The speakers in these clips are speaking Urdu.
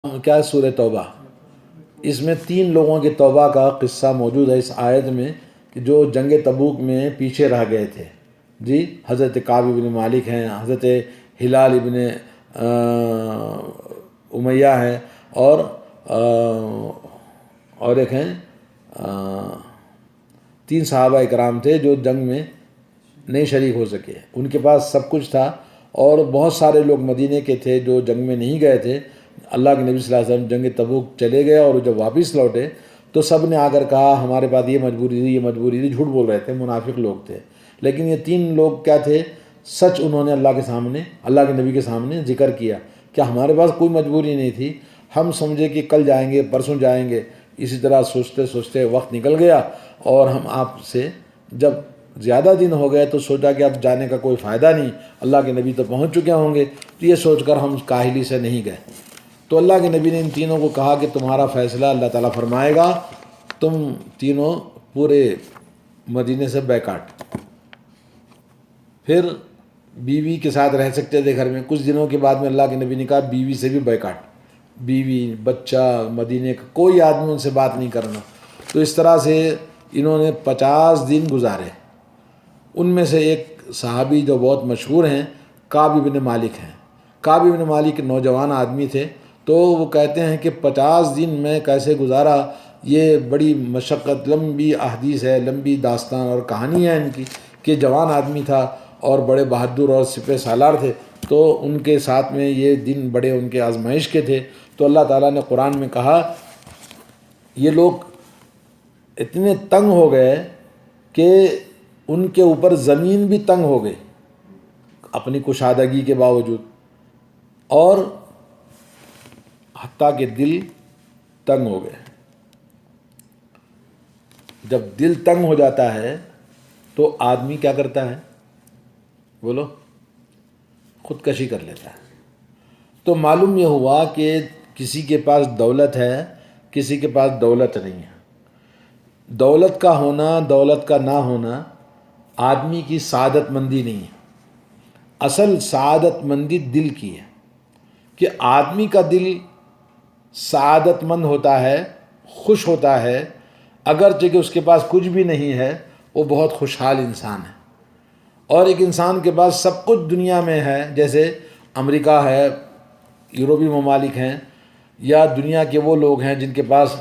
کیا ہے سورہ توبہ، اس میں 3 لوگوں کی توبہ کا قصہ موجود ہے اس آیت میں کہ جو جنگ تبوک میں پیچھے رہ گئے تھے. جی، حضرت کعب بن مالک ہیں، حضرت ہلال ابن امیہ ہیں، اور ایک ہیں 3 صحابہ اکرام تھے جو جنگ میں نہیں شریک ہو سکے. ان کے پاس سب کچھ تھا اور بہت سارے لوگ مدینے کے تھے جو جنگ میں نہیں گئے تھے. اللہ کے نبی صلی اللہ علیہ وسلم جنگ تبوک چلے گئے اور جب واپس لوٹے تو سب نے آ کر کہا ہمارے پاس یہ مجبوری تھی، یہ مجبوری تھی. جھوٹ بول رہے تھے، منافق لوگ تھے. لیکن یہ 3 لوگ کیا تھے؟ سچ انہوں نے اللہ کے سامنے، اللہ کے نبی کے سامنے ذکر کیا کہ ہمارے پاس کوئی مجبوری نہیں تھی، ہم سمجھے کہ کل جائیں گے، پرسوں جائیں گے. اسی طرح سوچتے سوچتے وقت نکل گیا اور ہم آپ سے جب زیادہ دن ہو گئے تو سوچا کہ اب جانے کا کوئی فائدہ نہیں، اللہ کے نبی تو پہنچ چکے ہوں گے. تو یہ سوچ کر ہم کاہلی سے نہیں گئے. تو اللہ کے نبی نے ان تینوں کو کہا کہ تمہارا فیصلہ اللہ تعالیٰ فرمائے گا، تم تینوں پورے مدینے سے بیکاٹ. پھر بیوی کے ساتھ رہ سکتے تھے گھر میں. کچھ دنوں کے بعد میں اللہ کے نبی نے کہا بیوی سے بھی بیکاٹ، بیوی بچہ مدینے کا کوئی آدمی ان سے بات نہیں کرنا. تو اس طرح سے انہوں نے 50 دن گزارے. ان میں سے ایک صحابی جو بہت مشہور ہیں کعب بن مالک ہیں. کعب بن مالک نوجوان آدمی تھے، تو وہ کہتے ہیں کہ 50 دن میں کیسے گزارا، یہ بڑی مشقت، لمبی احادیث ہے، لمبی داستان اور کہانی ہے ان کی کہ جوان آدمی تھا اور بڑے بہادر اور سپہ سالار تھے. تو ان کے ساتھ میں یہ دن بڑے ان کے آزمائش کے تھے. تو اللہ تعالیٰ نے قرآن میں کہا یہ لوگ اتنے تنگ ہو گئے کہ ان کے اوپر زمین بھی تنگ ہو گئی اپنی کشادگی کے باوجود، اور حتیٰ کہ دل تنگ ہو گئے. جب دل تنگ ہو جاتا ہے تو آدمی کیا کرتا ہے؟ بولو، خودکشی کر لیتا ہے. تو معلوم یہ ہوا کہ کسی کے پاس دولت ہے، کسی کے پاس دولت نہیں ہے. دولت کا ہونا، دولت کا نہ ہونا آدمی کی سعادت مندی نہیں ہے. اصل سعادت مندی دل کی ہے کہ آدمی کا دل سعادت مند ہوتا ہے، خوش ہوتا ہے، اگرچہ کہ اس کے پاس کچھ بھی نہیں ہے، وہ بہت خوشحال انسان ہے. اور ایک انسان کے پاس سب کچھ دنیا میں ہے، جیسے امریکہ ہے، یورپی ممالک ہیں، یا دنیا کے وہ لوگ ہیں جن کے پاس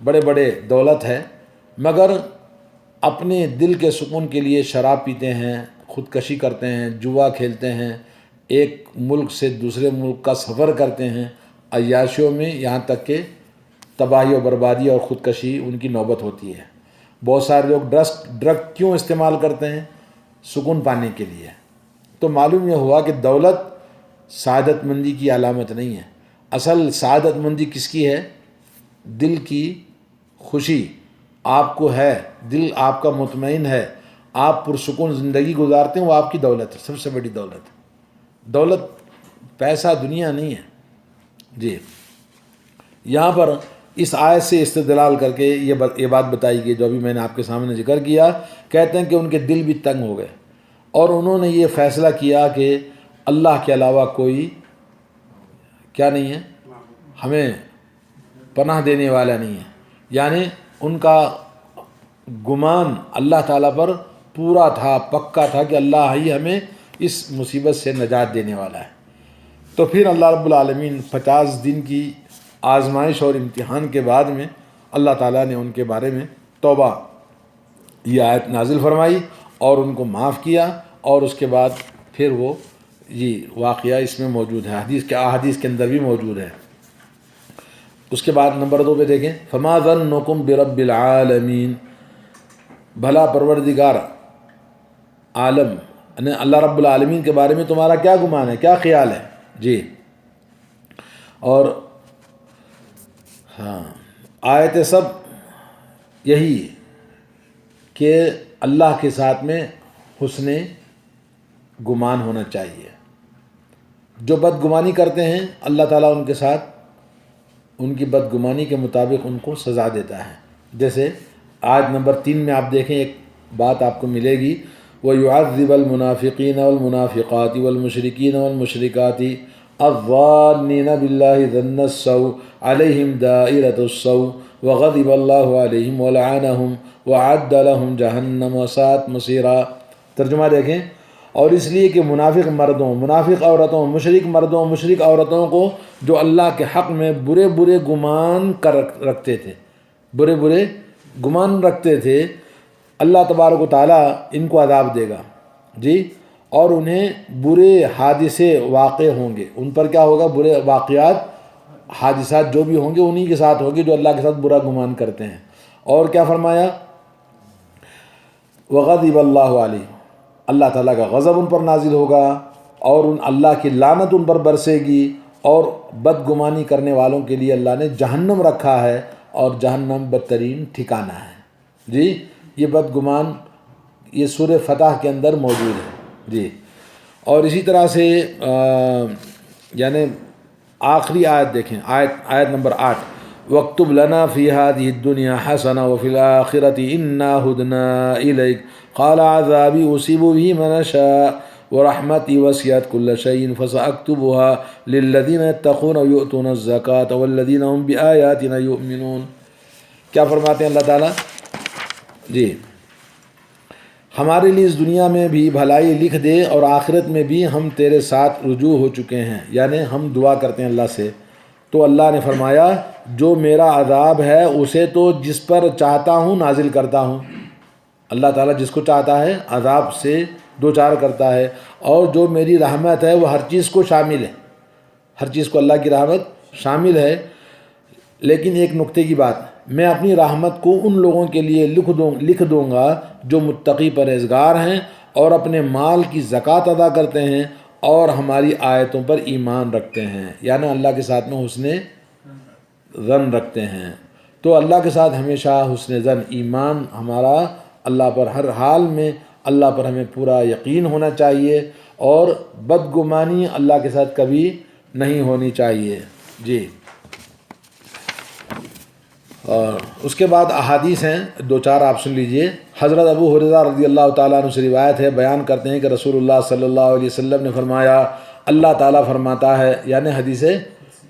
بڑے بڑے دولت ہے، مگر اپنے دل کے سکون کے لیے شراب پیتے ہیں، خودکشی کرتے ہیں، جوا کھیلتے ہیں، ایک ملک سے دوسرے ملک کا سفر کرتے ہیں عیاشیوں میں، یہاں تک کہ تباہی و بربادی اور خودکشی ان کی نوبت ہوتی ہے. بہت سارے لوگ ڈرگ کیوں استعمال کرتے ہیں؟ سکون پانے کے لیے. تو معلوم یہ ہوا کہ دولت سعادت مندی کی علامت نہیں ہے. اصل سعادت مندی کس کی ہے؟ دل کی خوشی آپ کو ہے، دل آپ کا مطمئن ہے، آپ پرسکون زندگی گزارتے ہیں، وہ آپ کی دولت ہے، سب سے بڑی دولت ہے. دولت پیسہ دنیا نہیں ہے. جی، یہاں پر اس آیت سے استدلال کر کے یہ بات بتائی گئی جو ابھی میں نے آپ کے سامنے ذکر کیا. کہتے ہیں کہ ان کے دل بھی تنگ ہو گئے اور انہوں نے یہ فیصلہ کیا کہ اللہ کے علاوہ کوئی کیا نہیں ہے، ہمیں پناہ دینے والا نہیں ہے. یعنی ان کا گمان اللہ تعالیٰ پر پورا تھا، پکا تھا کہ اللہ ہی ہمیں اس مصیبت سے نجات دینے والا ہے. تو پھر اللہ رب العالمین 50 دن کی آزمائش اور امتحان کے بعد میں اللہ تعالیٰ نے ان کے بارے میں توبہ یہ آیت نازل فرمائی اور ان کو معاف کیا. اور اس کے بعد پھر وہ واقعہ اس میں موجود ہے، احادیث کے اندر بھی موجود ہے. اس کے بعد نمبر 2 پہ دیکھیں، فما ظنکم برب العالمین، بھلا پروردگار عالم یعنی اللہ رب العالمین کے بارے میں تمہارا کیا گمان ہے، کیا خیال ہے. جی، اور آیت سب یہی کہ اللہ کے ساتھ میں حسن گمان ہونا چاہیے. جو بدگمانی کرتے ہیں اللہ تعالیٰ ان کے ساتھ ان کی بدگمانی کے مطابق ان کو سزا دیتا ہے. جیسے آیت نمبر 3 میں آپ دیکھیں ایک بات آپ کو ملے گی، وَيُعَذِّبَ الْمُنَافِقِينَ وَالْمُنَافِقَاتِ وَالْمُشْرِكِينَ وَالْمُشْرِكَاتِ الظانین باللہ ظن السوء علیہم دائرۃ السوء وغضب اللہ علیہم ولعنہم وأعد لهم جہنم وساءت مصیرا۔ ترجمہ دیکھیں، اور اس لیے کہ منافق مردوں، منافق عورتوں، مشرک مردوں، مشرک عورتوں کو جو اللہ کے حق میں برے برے گمان رکھتے تھے، برے برے گمان رکھتے تھے، اللہ تبارک و تعالیٰ ان کو عذاب دے گا جی، اور انہیں برے حادثے واقع ہوں گے، ان پر کیا ہوگا؟ برے واقعات، حادثات جو بھی ہوں گے انہی کے ساتھ ہوگی جو اللہ کے ساتھ برا گمان کرتے ہیں۔ اور کیا فرمایا؟ وغضب اللہ علیہ، اللہ تعالیٰ کا غضب ان پر نازل ہوگا اور اللہ کی لعنت ان پر برسے گی، اور بدگمانی کرنے والوں کے لیے اللہ نے جہنم رکھا ہے، اور جہنم بدترین ٹھکانہ ہے جی۔ یہ بدگمان یہ سورہ فتح کے اندر موجود ہے جی۔ اور اسی طرح سے یعنی آخری آیت دیکھیں، آیت نمبر 8، وَاكْتُبْ لَنَا فِي هَذِهِ الدُّنْيَا حَسَنَةً وَفِي الْآخِرَةِ إِنَّا هُدْنَا إِلَيْكَ قَالَ عَذَابِي أُصِيبُ بِهِ مَنْ أَشَاءُ وَرَحْمَتِي وَسِعَتْ كُلَّ شَيْءٍ فَسَأَكْتُبُهَا لِلَّذِينَ يَتَّقُونَ وَيُؤْتُونَ الزَّكَاةَ وَالَّذِينَ هُمْ بِآيَاتِنَا يُؤْمِنُونَ۔ کیا فرماتے ہیں اللہ تعالیٰ جی؟ ہمارے لیے اس دنیا میں بھی بھلائی لکھ دے اور آخرت میں بھی ہم تیرے ساتھ رجوع ہو چکے ہیں، یعنی ہم دعا کرتے ہیں اللہ سے، تو اللہ نے فرمایا جو میرا عذاب ہے اسے تو جس پر چاہتا ہوں نازل کرتا ہوں، اللہ تعالیٰ جس کو چاہتا ہے عذاب سے دوچار کرتا ہے، اور جو میری رحمت ہے وہ ہر چیز کو شامل ہے، ہر چیز کو اللہ کی رحمت شامل ہے۔ لیکن ایک نقطے کی بات، میں اپنی رحمت کو ان لوگوں کے لیے لکھ دوں گا جو متقی پرہیزگار ہیں اور اپنے مال کی زکوٰۃ ادا کرتے ہیں اور ہماری آیتوں پر ایمان رکھتے ہیں، یعنی اللہ کے ساتھ میں حسن ظن رکھتے ہیں۔ تو اللہ کے ساتھ ہمیشہ حسن ظن، ایمان ہمارا اللہ پر ہر حال میں، اللہ پر ہمیں پورا یقین ہونا چاہیے، اور بدگمانی اللہ کے ساتھ کبھی نہیں ہونی چاہیے جی۔ اور اس کے بعد احادیث ہیں، دو چار آپ سن لیجئے۔ حضرت ابو ہریرہ رضی اللہ تعالیٰ عنہ سے روایت ہے، بیان کرتے ہیں کہ رسول اللہ صلی اللہ علیہ وسلم نے فرمایا، اللہ تعالیٰ فرماتا ہے، یعنی حدیث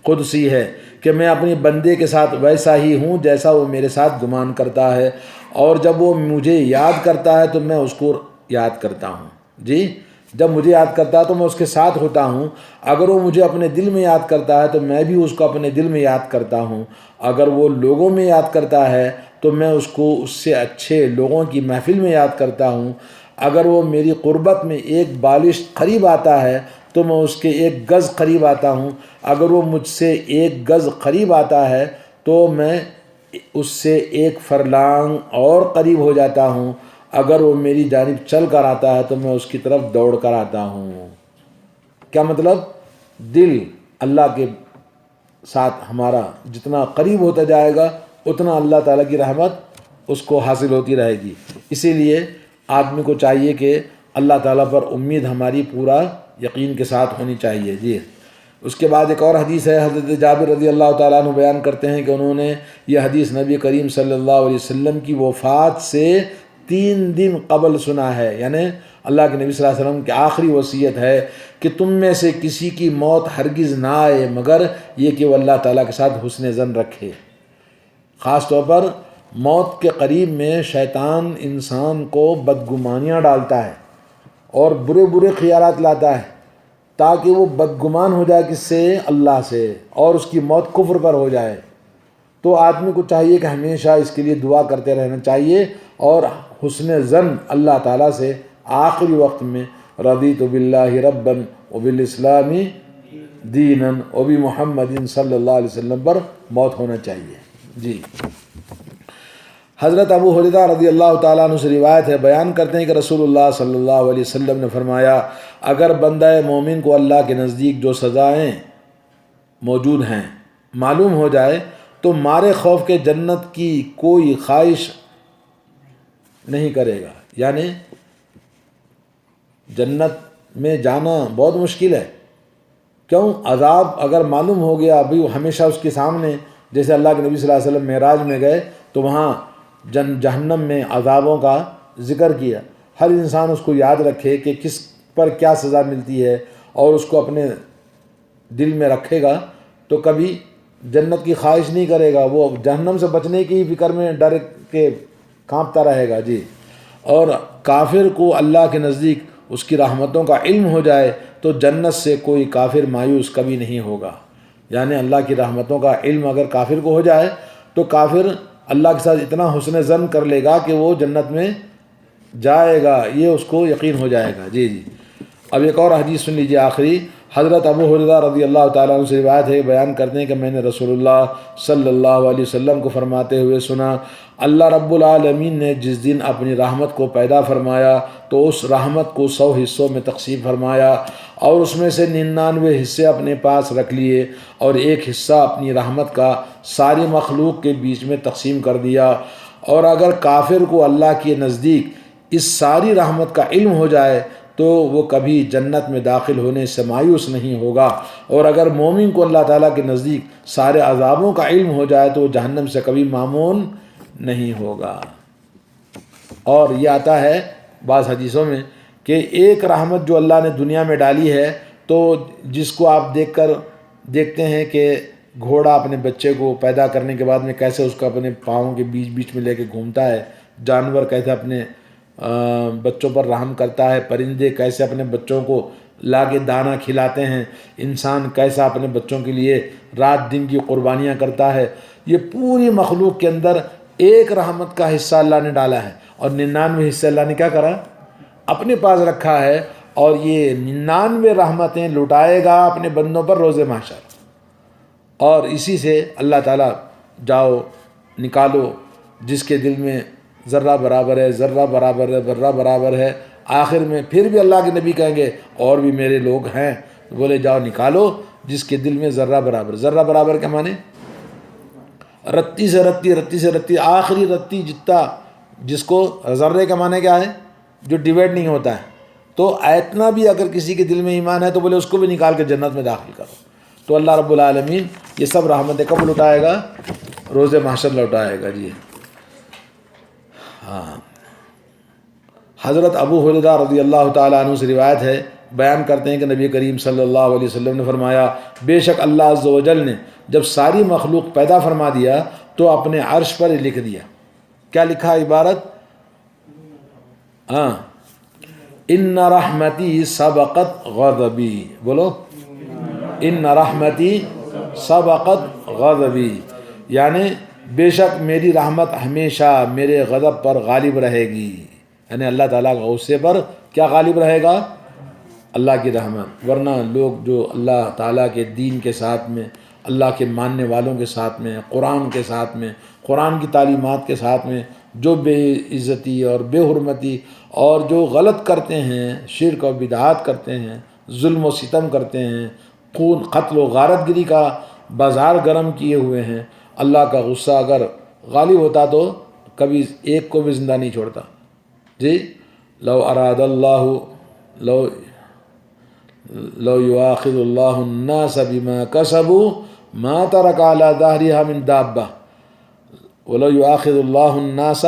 قدسی ہے، کہ میں اپنے بندے کے ساتھ ویسا ہی ہوں جیسا وہ میرے ساتھ گمان کرتا ہے، اور جب وہ مجھے یاد کرتا ہے تو میں اس کو یاد کرتا ہوں جی۔ جب مجھے یاد کرتا ہے تو میں اس کے ساتھ ہوتا ہوں، اگر وہ مجھے اپنے دل میں یاد کرتا ہے تو میں بھی اس کو اپنے دل میں یاد کرتا ہوں، اگر وہ لوگوں میں یاد کرتا ہے تو میں اس کو اس سے اچھے لوگوں کی محفل میں یاد کرتا ہوں، اگر وہ میری قربت میں ایک بالش قریب آتا ہے تو میں اس کے ایک گز قریب آتا ہوں، اگر وہ مجھ سے ایک گز قریب آتا ہے تو میں اس سے ایک فرلانگ اور قریب ہو جاتا ہوں، اگر وہ میری جانب چل کر آتا ہے تو میں اس کی طرف دوڑ کر آتا ہوں۔ کیا مطلب؟ دل اللہ کے ساتھ ہمارا جتنا قریب ہوتا جائے گا اتنا اللہ تعالیٰ کی رحمت اس کو حاصل ہوتی رہے گی۔ اسی لیے آدمی کو چاہیے کہ اللہ تعالیٰ پر امید ہماری پورا یقین کے ساتھ ہونی چاہیے جی۔ اس کے بعد ایک اور حدیث ہے، حضرت جابر رضی اللہ تعالیٰ عنہ بیان کرتے ہیں کہ انہوں نے یہ حدیث نبی کریم صلی اللہ علیہ وسلم کی وفات سے 3 دن قبل سنا ہے، یعنی اللہ کے نبی صلی اللہ علیہ وسلم کی آخری وصیت ہے کہ تم میں سے کسی کی موت ہرگز نہ آئے مگر یہ کہ وہ اللہ تعالیٰ کے ساتھ حسن ظن رکھے۔ خاص طور پر موت کے قریب میں شیطان انسان کو بدگمانیاں ڈالتا ہے اور برے برے خیالات لاتا ہے تاکہ وہ بدگمان ہو جائے کس سے؟ اللہ سے، اور اس کی موت کفر پر ہو جائے۔ تو آدمی کو چاہیے کہ ہمیشہ اس کے لیے دعا کرتے رہنا چاہیے اور حسن ظن اللہ تعالیٰ سے آخری وقت میں رضیت باللہ ربا وبالاسلام دینا وبمحمد صلی اللہ علیہ وسلم پر موت ہونا چاہیے جی۔ حضرت ابو ہریرہ رضی اللہ تعالیٰ عنہ سے روایت ہے، بیان کرتے ہیں کہ رسول اللہ صلی اللہ علیہ وسلم نے فرمایا، اگر بندہ مومن کو اللہ کے نزدیک جو سزائیں موجود ہیں معلوم ہو جائے تو مارے خوف کے جنت کی کوئی خواہش نہیں کرے گا، یعنی جنت میں جانا بہت مشکل ہے۔ کیوں؟ عذاب اگر معلوم ہو گیا، ابھی ہمیشہ اس کے سامنے، جیسے اللہ کے نبی صلی اللہ علیہ وسلم معراج میں گئے تو وہاں جہنم میں عذابوں کا ذکر کیا، ہر انسان اس کو یاد رکھے کہ کس پر کیا سزا ملتی ہے اور اس کو اپنے دل میں رکھے گا تو کبھی جنت کی خواہش نہیں کرے گا، وہ جہنم سے بچنے کی فکر میں ڈر کے کانپتا رہے گا جی۔ اور کافر کو اللہ کے نزدیک اس کی رحمتوں کا علم ہو جائے تو جنت سے کوئی کافر مایوس کبھی نہیں ہوگا۔ یعنی اللہ کی رحمتوں کا علم اگر کافر کو ہو جائے تو کافر اللہ کے ساتھ اتنا حسن ظن کر لے گا کہ وہ جنت میں جائے گا، یہ اس کو یقین ہو جائے گا جی۔ اب ایک اور حدیث سن لیجیے آخری۔ حضرت ابو ہریرہ رضی اللہ تعالیٰ عنہ سے روایت ہے، بیان کرتے ہیں کہ میں نے رسول اللہ صلی اللہ علیہ وسلم کو فرماتے ہوئے سنا، اللہ رب العالمین نے جس دن اپنی رحمت کو پیدا فرمایا تو اس رحمت کو 100 حصوں میں تقسیم فرمایا اور اس میں سے 99 حصے اپنے پاس رکھ لیے اور ایک حصہ اپنی رحمت کا ساری مخلوق کے بیچ میں تقسیم کر دیا۔ اور اگر کافر کو اللہ کے نزدیک اس ساری رحمت کا علم ہو جائے تو وہ کبھی جنت میں داخل ہونے سے مایوس نہیں ہوگا، اور اگر مومن کو اللہ تعالیٰ کے نزدیک سارے عذابوں کا علم ہو جائے تو وہ جہنم سے کبھی مامون نہیں ہوگا۔ اور یہ آتا ہے بعض حدیثوں میں کہ ایک رحمت جو اللہ نے دنیا میں ڈالی ہے، تو جس کو آپ دیکھتے ہیں کہ گھوڑا اپنے بچے کو پیدا کرنے کے بعد میں کیسے اس کو اپنے پاؤں کے بیچ میں لے کے گھومتا ہے، جانور کیسے اپنے بچوں پر رحم کرتا ہے، پرندے کیسے اپنے بچوں کو لا کے دانہ کھلاتے ہیں، انسان کیسا اپنے بچوں کے لیے رات دن کی قربانیاں کرتا ہے، یہ پوری مخلوق کے اندر ایک رحمت کا حصہ اللہ نے ڈالا ہے اور 99 حصے اللہ نے کیا کرا؟ اپنے پاس رکھا ہے، اور یہ 99 رحمتیں لٹائے گا اپنے بندوں پر روز محشر۔ اور اسی سے اللہ تعالیٰ جاؤ نکالو، جس کے دل میں ذرہ برابر ہے، ذرہ برابر ہے، ذرہ برابر ہے، آخر میں پھر بھی اللہ کے نبی کہیں گے اور بھی میرے لوگ ہیں، بولے جاؤ نکالو جس کے دل میں ذرہ برابر۔ ذرہ برابر کیا معنی؟ رتی سے رتی، رتی سے رتی، آخری رتی جتنا، جس کو ذرے کا معنی کیا ہے؟ جو ڈیوائڈ نہیں ہوتا ہے۔ تو اتنا بھی اگر کسی کے دل میں ایمان ہے تو بولے اس کو بھی نکال کے جنت میں داخل کرو۔ تو اللہ رب العالمین یہ سب رحمتیں کب لٹائے گا؟ روز محشر لوٹائے گا جی۔ ہاں، حضرت ابو ہریرہ رضی اللہ تعالیٰ عنہ سے روایت ہے، بیان کرتے ہیں کہ نبی کریم صلی اللہ علیہ وسلم نے فرمایا، بے شک اللہ عز و جل نے جب ساری مخلوق پیدا فرما دیا تو اپنے عرش پر لکھ دیا۔ کیا لکھا عبارت؟ ہاں، ان رحمتی سبقت غضبی، بولو ان رحمتی سبقت غضبی، یعنی بے شک میری رحمت ہمیشہ میرے غضب پر غالب رہے گی، یعنی اللہ تعالیٰ کے غصے پر کیا غالب رہے گا؟ اللہ کی رحمت۔ ورنہ لوگ جو اللہ تعالیٰ کے دین کے ساتھ میں، اللہ کے ماننے والوں کے ساتھ میں، قرآن کے ساتھ میں، قرآن کی تعلیمات کے ساتھ میں جو بے عزتی اور بے حرمتی اور جو غلط کرتے ہیں، شرک و بدعات کرتے ہیں، ظلم و ستم کرتے ہیں، خون قتل و غارت گری کا بازار گرم کیے ہوئے ہیں، اللہ کا غصہ اگر غالب ہوتا تو کبھی ایک کو بھی زندہ نہیں چھوڑتا جی۔ لو اراد اللہ لو یؤاخذ اللہ الناس بما کسبوا ما ترک علی ظہرها من دابہ، ولو یؤاخذ اللہ الناس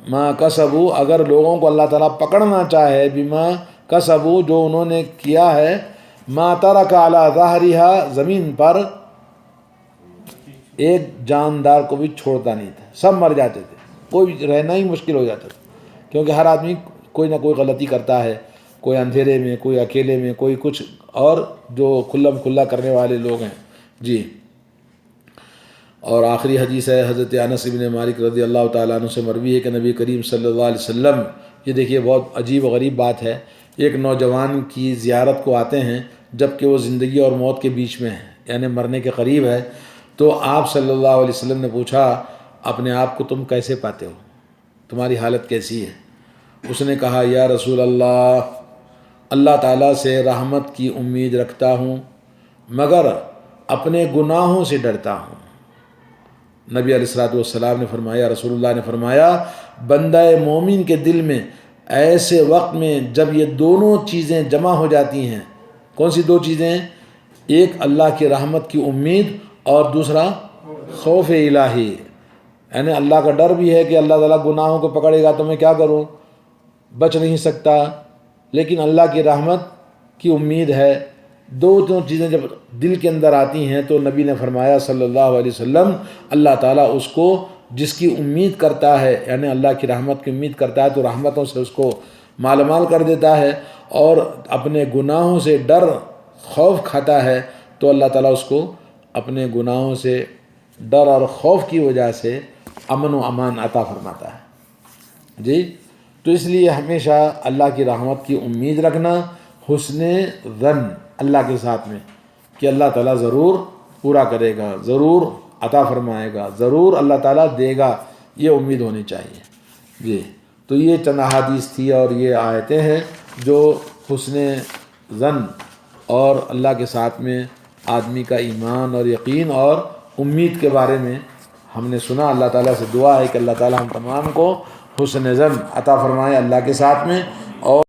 ما کسبوا، اگر لوگوں کو اللہ تعالیٰ پکڑنا چاہے بما کسبوا، جو انہوں نے کیا ہے، ما ترک علی ظہرها، زمین پر ایک جاندار کو بھی چھوڑتا نہیں تھا، سب مر جاتے تھے، کوئی رہنا ہی مشکل ہو جاتا تھا، کیونکہ ہر آدمی کوئی نہ کوئی غلطی کرتا ہے، کوئی اندھیرے میں، کوئی اکیلے میں، کوئی کچھ، اور جو کھلم کھلا کرنے والے لوگ ہیں جی۔ اور آخری حدیث ہے حضرت انس بن مالک رضی اللہ تعالیٰ عنہ سے مروی ہے کہ نبی کریم صلی اللہ علیہ وسلم، یہ دیکھیے بہت عجیب و غریب بات ہے، ایک نوجوان کی زیارت کو آتے ہیں جب کہ وہ زندگی اور موت کے بیچ میں ہے، یعنی مرنے کے قریب ہے، تو آپ صلی اللہ علیہ وسلم نے پوچھا اپنے آپ کو تم کیسے پاتے ہو، تمہاری حالت کیسی ہے؟ اس نے کہا یا رسول اللہ، اللہ تعالیٰ سے رحمت کی امید رکھتا ہوں مگر اپنے گناہوں سے ڈرتا ہوں۔ نبی علیہ الصلوۃ والسلام نے فرمایا، رسول اللہ نے فرمایا، بندہ مومن کے دل میں ایسے وقت میں جب یہ دونوں چیزیں جمع ہو جاتی ہیں، کون سی دو چیزیں؟ ایک اللہ کی رحمت کی امید اور دوسرا خوف الہی، یعنی اللہ کا ڈر بھی ہے کہ اللہ تعالیٰ گناہوں کو پکڑے گا تو میں کیا کروں، بچ نہیں سکتا، لیکن اللہ کی رحمت کی امید ہے، دو چیزیں جب دل کے اندر آتی ہیں تو نبی نے فرمایا صلی اللہ علیہ وسلم اللہ تعالیٰ اس کو جس کی امید کرتا ہے یعنی اللہ کی رحمت کی امید کرتا ہے تو رحمتوں سے اس کو مال مال کر دیتا ہے، اور اپنے گناہوں سے ڈر خوف کھاتا ہے تو اللہ تعالیٰ اس کو اپنے گناہوں سے ڈر اور خوف کی وجہ سے امن و امان عطا فرماتا ہے جی۔ تو اس لیے ہمیشہ اللہ کی رحمت کی امید رکھنا، حسن ظن اللہ کے ساتھ میں کہ اللہ تعالیٰ ضرور پورا کرے گا، ضرور عطا فرمائے گا، ضرور اللہ تعالیٰ دے گا، یہ امید ہونی چاہیے جی۔ تو یہ چند احادیث تھی اور یہ آیتیں ہیں جو حسن ظن اور اللہ کے ساتھ میں آدمی کا ایمان اور یقین اور امید کے بارے میں ہم نے سنا۔ اللہ تعالیٰ سے دعا ہے کہ اللہ تعالیٰ ہم تمام کو حسن ظن عطا فرمائے اللہ کے ساتھ میں،